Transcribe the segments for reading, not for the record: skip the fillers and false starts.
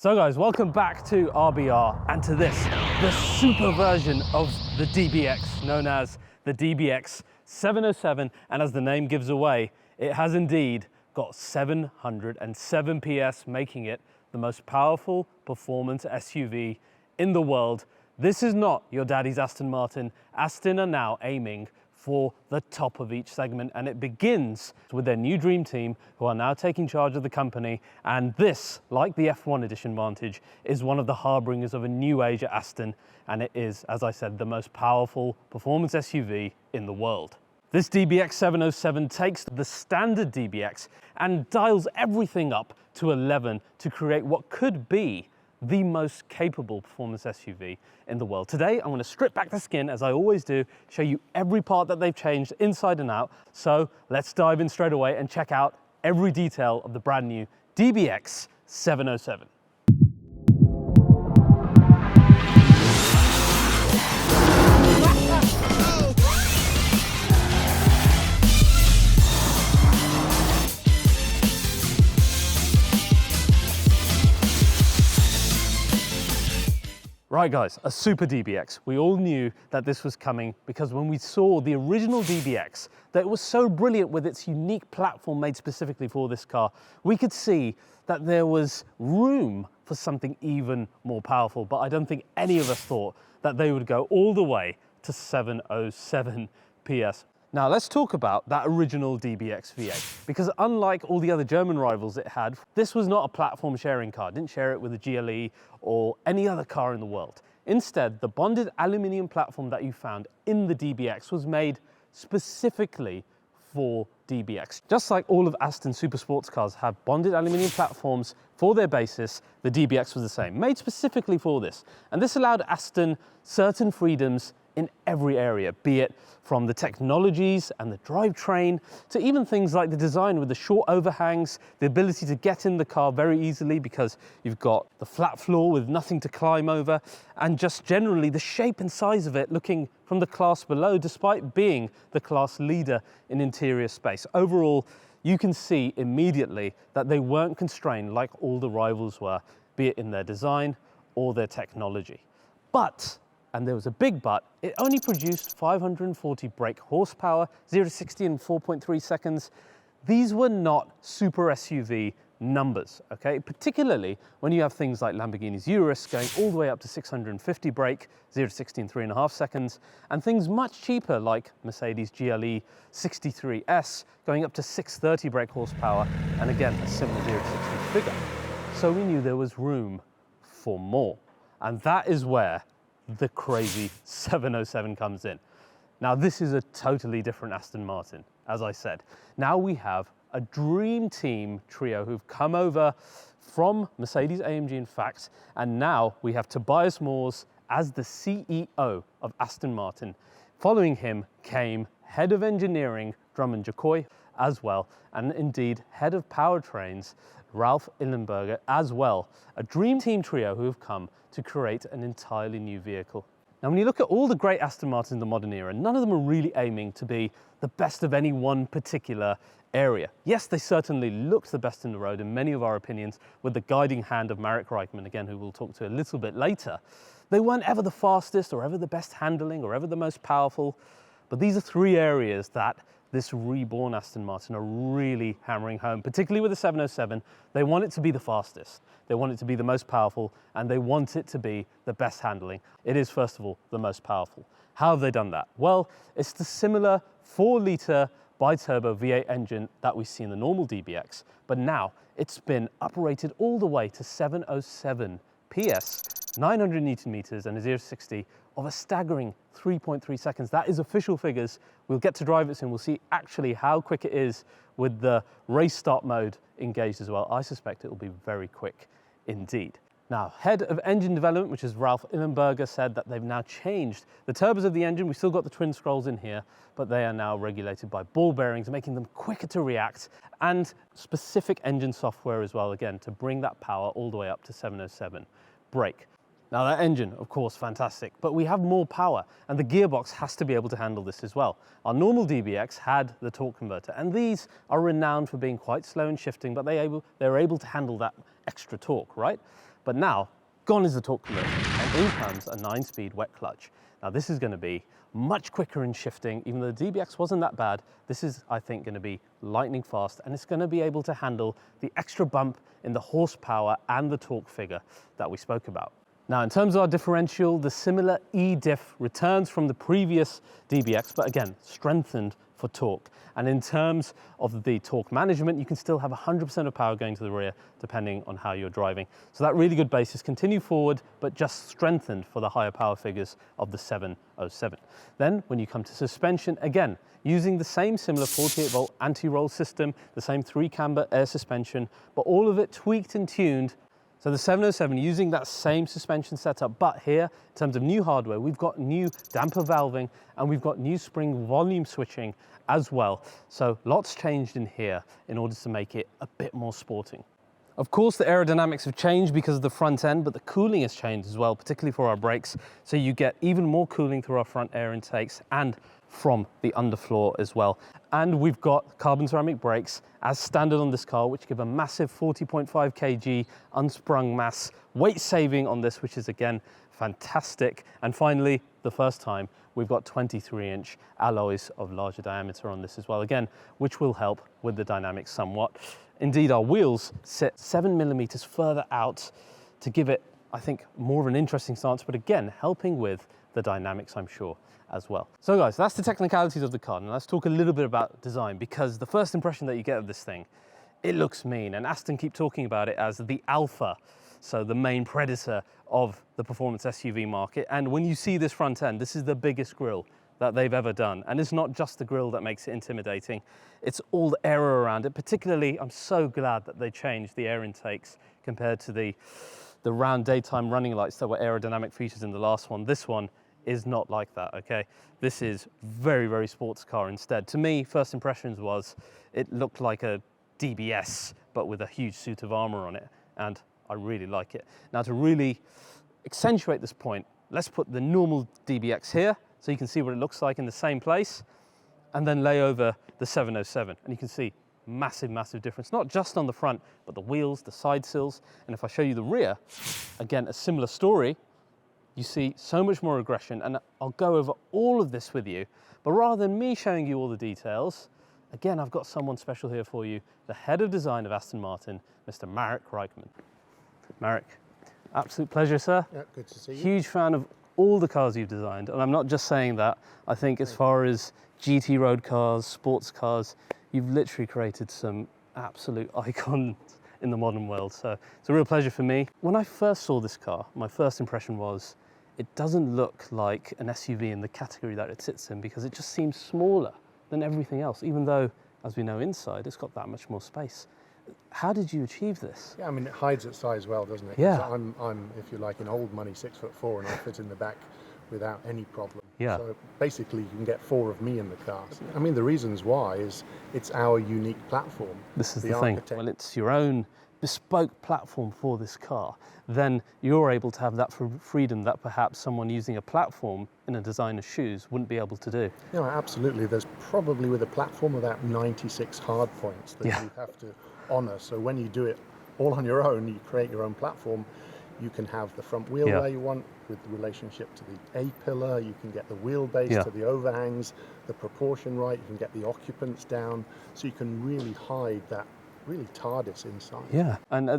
So guys, welcome back to RBR and to this, the super version of the DBX, known as the DBX 707. And as the name gives away, it has indeed got 707 PS, making it the most powerful performance SUV in the world. This is not your daddy's Aston Martin. Aston are now aiming for the top of each segment, and it begins with their new dream team who are now taking charge of the company. And this, like the F1 Edition Vantage, is one of the harbingers of a new age at Aston, and it is, as I said, the most powerful performance SUV in the world. This DBX 707 takes the standard DBX and dials everything up to 11 to create what could be the most capable performance SUV in the world. Today, I'm going to strip back the skin, as I always do, show you every part that they've changed inside and out. So let's dive in straight away and check out every detail of the brand new DBX 707. Right guys, a super DBX. We all knew that this was coming because when we saw the original DBX, that it was so brilliant with its unique platform made specifically for this car, we could see that there was room for something even more powerful, but I don't think any of us thought that they would go all the way to 707 PS. Now let's talk about that original DBX V8, because unlike all the other German rivals it had, this was not a platform sharing car. It didn't share it with a GLE or any other car in the world. Instead, the bonded aluminium platform that you found in the DBX was made specifically for DBX. Just like all of Aston's super sports cars have bonded aluminium platforms for their basis, the DBX was the same, made specifically for this. And this allowed Aston certain freedoms in every area, be it from the technologies and the drivetrain to even things like the design with the short overhangs, the ability to get in the car very easily because you've got the flat floor with nothing to climb over, and just generally the shape and size of it looking from the class below, despite being the class leader in interior space. Overall, you can see immediately that they weren't constrained like all the rivals were, be it in their design or their technology. But, and there was a big but, it only produced 540 brake horsepower, 0 to 60 in 4.3 seconds. These were not super SUV numbers, okay? Particularly when you have things like Lamborghini's Urus going all the way up to 650 brake, 0 to 60 in 3.5 seconds, and things much cheaper like Mercedes GLE 63S going up to 630 brake horsepower, and again, a similar 0 to 60 figure. So we knew there was room for more. And that is where the crazy 707 comes in. Now this is a totally different Aston Martin, as I said. Now we have a dream team trio who've come over from Mercedes-AMG in fact, and now we have Tobias Moers as the CEO of Aston Martin. Following him came head of engineering Drummond Jacoy as well, and indeed head of powertrains Ralph Illenberger as well. A dream team trio who have come to create an entirely new vehicle. Now when you look at all the great Aston Martins in the modern era, none of them are really aiming to be the best of any one particular area. Yes, they certainly looked the best in the road in many of our opinions, with the guiding hand of Marek Reichman, again, who we'll talk to a little bit later. They weren't ever the fastest or ever the best handling or ever the most powerful, but these are three areas that this reborn Aston Martin are really hammering home, particularly with the 707. They want it to be the fastest, they want it to be the most powerful, and they want it to be the best handling. It is, first of all, the most powerful. How have they done that? Well, it's the similar 4-litre bi-turbo V8 engine that we see in the normal DBX, but now it's been uprated all the way to 707 PS, 900 Newton meters, and a 0 to 60 of a staggering 3.3 seconds. That is official figures. We'll get to drive it soon. We'll see actually how quick it is with the race start mode engaged as well. I suspect it will be very quick indeed. Now, head of engine development, which is Ralph Illenberger, said that they've now changed the turbos of the engine. We've still got the twin scrolls in here, but they are now regulated by ball bearings, making them quicker to react, and specific engine software as well, again, to bring that power all the way up to 707 brake. Now that engine, of course, fantastic, but we have more power and the gearbox has to be able to handle this as well. Our normal DBX had the torque converter, and these are renowned for being quite slow in shifting, but they're able to handle that extra torque, right? But now, gone is the torque limit, and in comes a 9-speed wet clutch. Now this is going to be much quicker in shifting. Even though the DBX wasn't that bad, this is, I think, going to be lightning fast, and it's going to be able to handle the extra bump in the horsepower and the torque figure that we spoke about. Now, in terms of our differential, the similar E-diff returns from the previous DBX, but again, strengthened for torque. And in terms of the torque management, you can still have 100% of power going to the rear, depending on how you're driving. So that really good basis continue forward, but just strengthened for the higher power figures of the 707. Then, when you come to suspension, again, using the same similar 48-volt anti-roll system, the same 3-camber air suspension, but all of it tweaked and tuned. So the 707 using that same suspension setup, but here, in terms of new hardware, we've got new damper valving and we've got new spring volume switching as well. So lots changed in here in order to make it a bit more sporting. Of course, the aerodynamics have changed because of the front end, but the cooling has changed as well, particularly for our brakes. So you get even more cooling through our front air intakes and from the underfloor as well. And we've got carbon ceramic brakes as standard on this car, which give a massive 40.5 kg unsprung mass weight saving on this, which is again fantastic. And finally, the first time, we've got 23-inch alloys of larger diameter on this as well, again, which will help with the dynamics somewhat. Indeed, our wheels sit 7mm further out to give it, I think, more of an interesting stance, but again, helping with the dynamics, I'm sure, as well. So guys, that's the technicalities of the car. Now let's talk a little bit about design, because the first impression that you get of this thing, it looks mean, and Aston keep talking about it as the Alpha, so the main predator of the performance SUV market. And when you see this front end, this is the biggest grille that they've ever done. And it's not just the grille that makes it intimidating, it's all the air around it. Particularly, I'm so glad that they changed the air intakes compared to the round daytime running lights that were aerodynamic features in the last one. This one is not like that, okay? This is very, very sports car instead. To me, first impressions was it looked like a DBS, but with a huge suit of armor on it, and I really like it. Now, to really accentuate this point, let's put the normal DBX here, so you can see what it looks like in the same place, and then lay over the 707, and you can see massive, massive difference, not just on the front, but the wheels, the side sills. And if I show you the rear, again, a similar story. You see so much more aggression, and I'll go over all of this with you, but rather than me showing you all the details, again, I've got someone special here for you, the head of design of Aston Martin, Mr. Marek Reichman. Marek, absolute pleasure, sir. Yeah, good to see you. Huge fan of all the cars you've designed, and I'm not just saying that. I think as far as GT road cars, sports cars, you've literally created some absolute icons in the modern world. So it's a real pleasure for me. When I first saw this car, my first impression was, it doesn't look like an SUV in the category that it sits in, because it just seems smaller than everything else, even though, as we know, inside it's got that much more space. How did you achieve this? Yeah, I mean, it hides its size well, doesn't it? Yeah. So I'm, if you like, an old money 6'4", and I fit in the back without any problem. Yeah. So basically, you can get 4 of me in the car. I mean, the reasons why is it's our unique platform. This is the thing. Well, it's your own bespoke platform for this car. Then you're able to have that freedom that perhaps someone using a platform in a designer's shoes wouldn't be able to do. Yeah, absolutely. There's probably with a platform about 96 hard points that you have to honour. So when you do it all on your own, you create your own platform. You can have the front wheel where you want, with the relationship to the A-pillar. You can get the wheelbase to the overhangs, the proportion right. You can get the occupants down. So you can really hide that really TARDIS inside. Yeah, and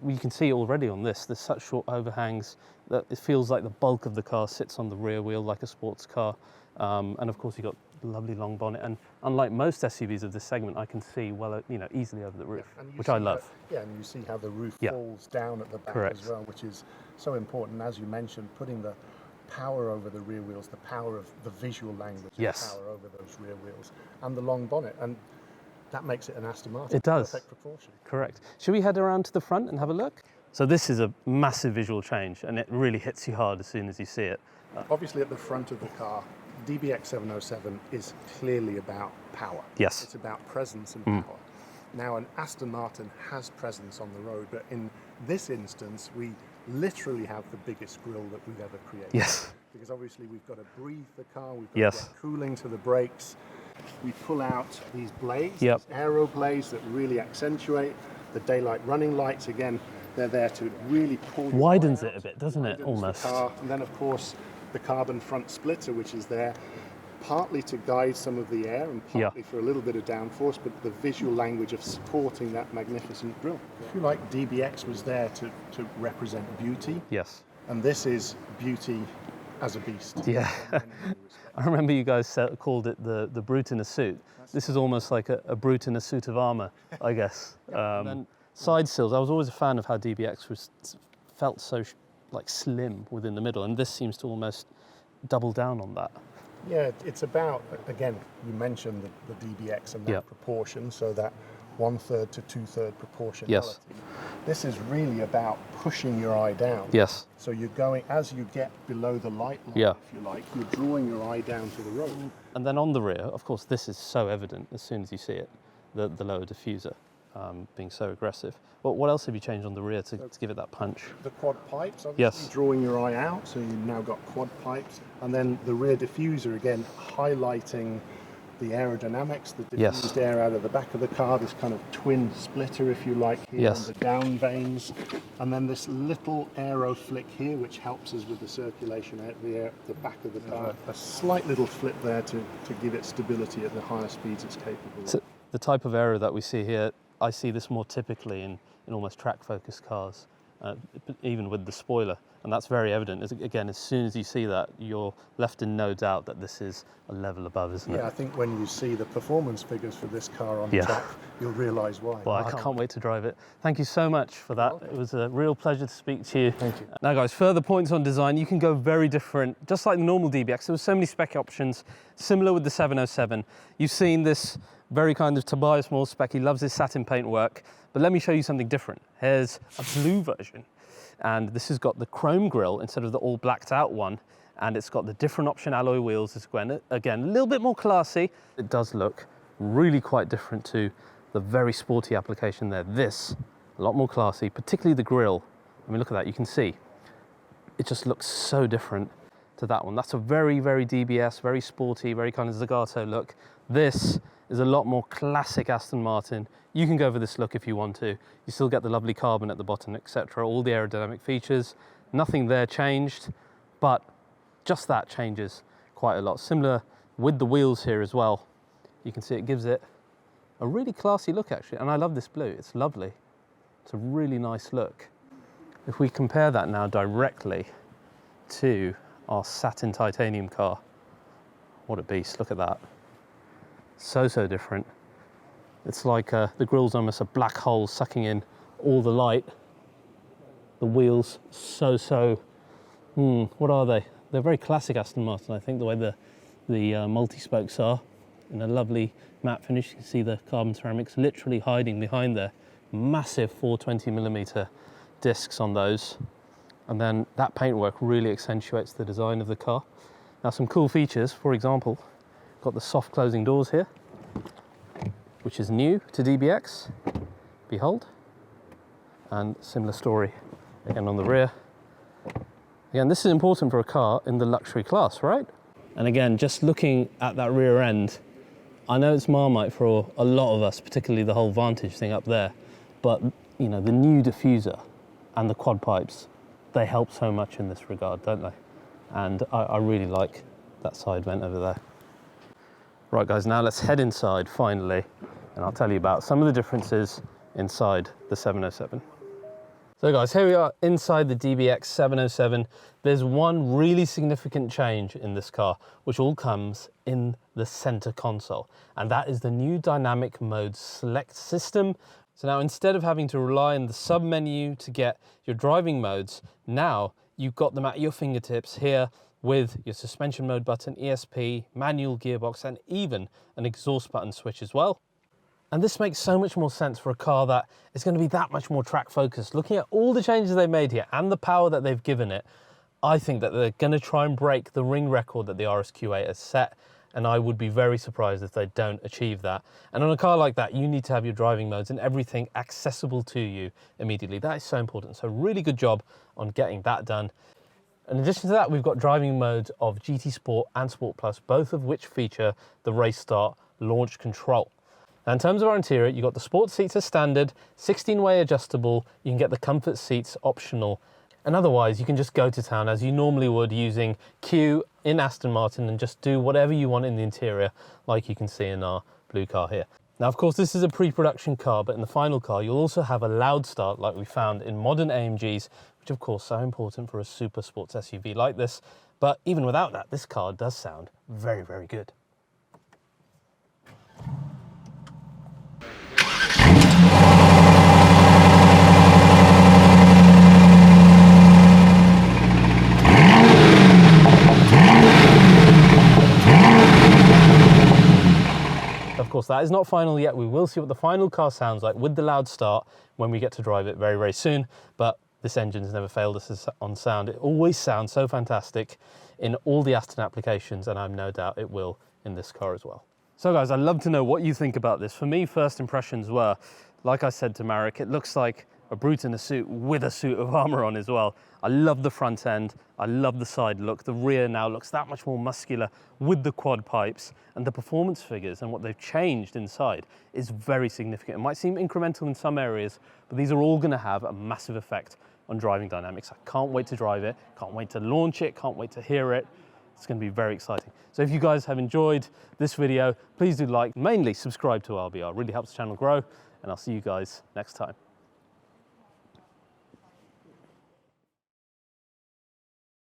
you can see already on this, there's such short overhangs that it feels like the bulk of the car sits on the rear wheel like a sports car. And of course you've got a lovely long bonnet, and unlike most SUVs of this segment, I can see well, easily over the roof, which I love. And you see how the roof falls down at the back as well, which is so important. As you mentioned, putting the power over the rear wheels, the power of the visual language, the power over those rear wheels, and the long bonnet. And that makes it an Aston Martin. It does. Perfect proportion. Correct. Should we head around to the front and have a look? So this is a massive visual change, and it really hits you hard as soon as you see it. Obviously at the front of the car, DBX 707 is clearly about power. Yes. It's about presence and power. Now, an Aston Martin has presence on the road, but in this instance, we literally have the biggest grille that we've ever created. Yes. Because obviously we've got to breathe the car, we've got to get cooling to the brakes. We pull out these blades, these aero blades that really accentuate the daylight running lights. Again, They're there to really pull your Widens eye it out, a bit, doesn't it, widens the almost? car. And then, of course, the carbon front splitter, which is there partly to guide some of the air and partly for a little bit of downforce, but the visual language of supporting that magnificent grille. If you like, DBX was there to represent beauty. Yes. And this is beauty as a beast. Yeah. I remember you guys called it the brute in a suit. This is almost like a brute in a suit of armour, I guess. And then side sills, I was always a fan of how DBX felt so like slim within the middle, and this seems to almost double down on that. Yeah, it's about, again, you mentioned the DBX and that proportion, so that 1/3 to 2/3 proportionality. Yes. This is really about pushing your eye down. Yes. So you're going, as you get below the light line, if you like, you're drawing your eye down to the road. And then on the rear, of course, this is so evident as soon as you see it, the lower diffuser being so aggressive. But what else have you changed on the rear to give it that punch? The quad pipes, obviously, drawing your eye out, so you've now got quad pipes. And then the rear diffuser, again, highlighting the aerodynamics, the diffused air out of the back of the car, this kind of twin splitter, if you like, here on the down vanes. And then this little aero flick here, which helps us with the circulation out the air, the back of the car. A slight little flip there to give it stability at the higher speeds it's capable of. So the type of aero that we see here, I see this more typically in almost track-focused cars, even with the spoiler. And that's very evident. Again, as soon as you see that, you're left in no doubt that this is a level above, isn't it? Yeah, I think when you see the performance figures for this car on track, you'll realise why. Well, I can't wait to drive it. Thank you so much for that. It was a real pleasure to speak to you. Thank you. Now, guys, further points on design. You can go very different, just like the normal DBX. There were so many spec options, similar with the 707. You've seen this very kind of Tobias Moers spec. He loves his satin paintwork. But let me show you something different. Here's a blue version. And this has got the chrome grille instead of the all blacked out one. And it's got the different option alloy wheels as well. Again, a little bit more classy. It does look really quite different to the very sporty application there. This, a lot more classy, particularly the grille. I mean, look at that, you can see. It just looks so different to that one. That's a very, very DBS, very sporty, very kind of Zagato look. This is a lot more classic Aston Martin. You can go for this look if you want to. You still get the lovely carbon at the bottom, etc. All the aerodynamic features. Nothing there changed, but just that changes quite a lot. Similar with the wheels here as well. You can see it gives it a really classy look actually. And I love this blue, it's lovely. It's a really nice look. If we compare that now directly to our satin titanium car, what a beast, look at that. So different. It's like the grille's almost a black hole sucking in all the light. The wheels, what are they? They're very classic Aston Martin, I think, the way the multi-spokes are. In a lovely matte finish, you can see the carbon ceramics literally hiding behind there. Massive 420mm discs on those. And then that paintwork really accentuates the design of the car. Now, some cool features, for example, got the soft closing doors here, which is new to DBX, behold. And similar story again on the rear. Again, this is important for a car in the luxury class, right? And again, just looking at that rear end, I know it's Marmite for a lot of us, particularly the whole Vantage thing up there, but you know, the new diffuser and the quad pipes, they help so much in this regard, don't they? And I really like that side vent over there. Right guys, now let's head inside finally, and I'll tell you about some of the differences inside the 707. So guys, here we are inside the DBX 707. There's one really significant change in this car, which all comes in the center console, and that is the new dynamic mode select system. So now instead of having to rely on the sub menu to get your driving modes, now you've got them at your fingertips here with your suspension mode button, ESP, manual gearbox, and even an exhaust button switch as well. And this makes so much more sense for a car that is going to be that much more track focused. Looking at all the changes they've made here and the power that they've given it, I think that they're going to try and break the ring record that the RSQ8 has set, and I would be very surprised if they don't achieve that. And on a car like that, you need to have your driving modes and everything accessible to you immediately. That is so important. So really good job on getting that done. In addition to that, we've got driving modes of GT Sport and Sport Plus, both of which feature the race start launch control. Now, in terms of our interior, you've got the sports seats as standard, 16-way adjustable, you can get the comfort seats optional, and otherwise you can just go to town as you normally would using Q in Aston Martin and just do whatever you want in the interior, like you can see in our blue car here. Now, of course, this is a pre-production car, but in the final car, you'll also have a loud start like we found in modern AMGs, which of course, so important for a super sports SUV like this. But even without that, this car does sound very, very good. Of course, that is not final yet. We will see what the final car sounds like with the loud start when we get to drive it very, very soon. But this engine has never failed us on sound. It always sounds so fantastic in all the Aston applications, and I've no doubt it will in this car as well. So guys, I'd love to know what you think about this. For me, first impressions were, like I said to Marek, it looks like a brute in a suit with a suit of armor on as well. I love the front end, I love the side look. The rear now looks that much more muscular with the quad pipes, and the performance figures and what they've changed inside is very significant. It might seem incremental in some areas, but these are all going to have a massive effect on driving dynamics. I can't wait to drive it, can't wait to launch it, can't wait to hear it. It's going to be very exciting. So if you guys have enjoyed this video, please do like, mainly subscribe to RBR. It really helps the channel grow, and I'll see you guys next time.